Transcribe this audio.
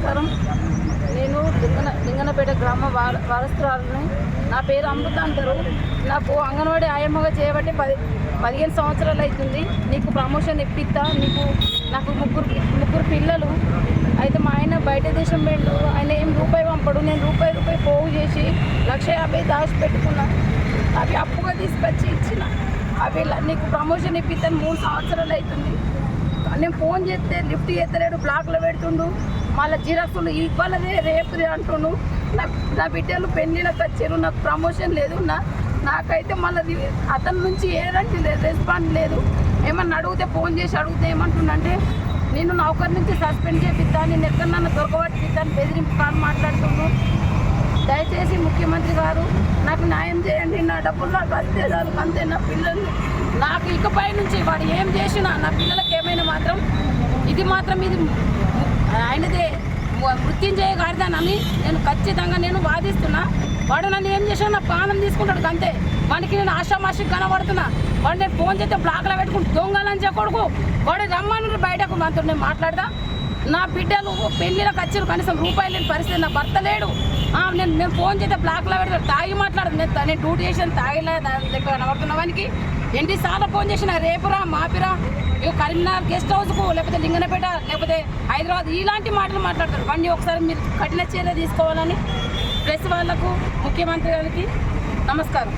నమస్కారం. నేను లింగనపేట గ్రామ వారసురాలని. నా పేరు అమృత అంటారు. నాకు అంగన్వాడీ ఆయమ్మగా చేయబట్టి 15 సంవత్సరాలు అవుతుంది. నీకు ప్రమోషన్ ఇప్పిస్తా, నాకు ముగ్గురు పిల్లలు. అయితే మా ఆయన బయట దేశం వెళ్ళు, ఆయన ఏం రూపాయి పంపడు. నేను రూపాయి పోగు చేసి 1,50,000 దాచి పెట్టుకున్నా. అవి అప్పుగా తీసుకొచ్చి ఇచ్చిన. అవి నీకు ప్రమోషన్ ఇప్పిస్తాను 3 సంవత్సరాలు అవుతుంది. నేను ఫోన్ చేస్తే లిఫ్ట్ చేస్తలేడు, బ్లాక్లో పెడుతుండు. మళ్ళీ జిరాక్సులు ఇవ్వాలదే రేపుదే అంటుండు. నా బిడ్డలు పెళ్ళిళ్ళకి వచ్చారు, నాకు ప్రమోషన్ లేదు. నాకైతే మళ్ళీ అతని నుంచి ఏదంటే రెస్పాన్స్ లేదు. ఏమన్నా అడిగితే ఫోన్ చేసి అడిగితే ఏమంటుండంటే నేను నౌకర్ నుంచి సస్పెండ్ చేపిస్తాను, నేను ఎక్కడన్నా దొరకబట్టిస్తాను, బెదిరింపు కాదు మాట్లాడుతుండు. దయచేసి ముఖ్యమంత్రి గారు నాకు న్యాయం చేయండి. నా డబ్బులు నాకు అంతే చాలు, అంతే. నా పిల్లలు నాకు ఇకపై నుంచి వాడు ఏం చేసినా నా పిల్లలకి ఏమైనా మాత్రం ఇది ఆయనదే మృత్యుంజయ గారిదానని నేను ఖచ్చితంగా వాదిస్తున్నా. వాడు నన్ను ఏం చేసినా నా ప్రాణం తీసుకుంటాడు అంతే. వాడికి నేను ఆషామాషి కనబడుతున్నా. వాడు నేను ఫోన్ చేస్తే బ్లాక్లో పెట్టుకుంటూ దొంగలని చెప్పకూడదు. వాడు రమ్మని బయటకు మనతో నేను మాట్లాడతా. నా బిడ్డలు పెళ్ళిళ్ళకి వచ్చారు, కనీసం రూపాయలు లేని పరిస్థితి. నా భర్త లేడు. నేను ఫోన్ చేస్తే బ్లాక్లో పెడతాడు, తాగి మాట్లాడదు. నేను డ్యూటీ చేసాను, తాగిలే దగ్గర కనబడుతున్న వానికి ఎన్నిసార్లు ఫోన్ చేసిన రేపురా మాపిరా, కరీంనగర్ గెస్ట్ హౌస్కు, లేకపోతే లింగనపేట, లేకపోతే హైదరాబాద్, ఇలాంటి మాటలు మాట్లాడతారు. బండి ఒకసారి మీరు కఠిన చర్య తీసుకోవాలని ప్రెస్ వాళ్ళకు, ముఖ్యమంత్రి గారికి నమస్కారం.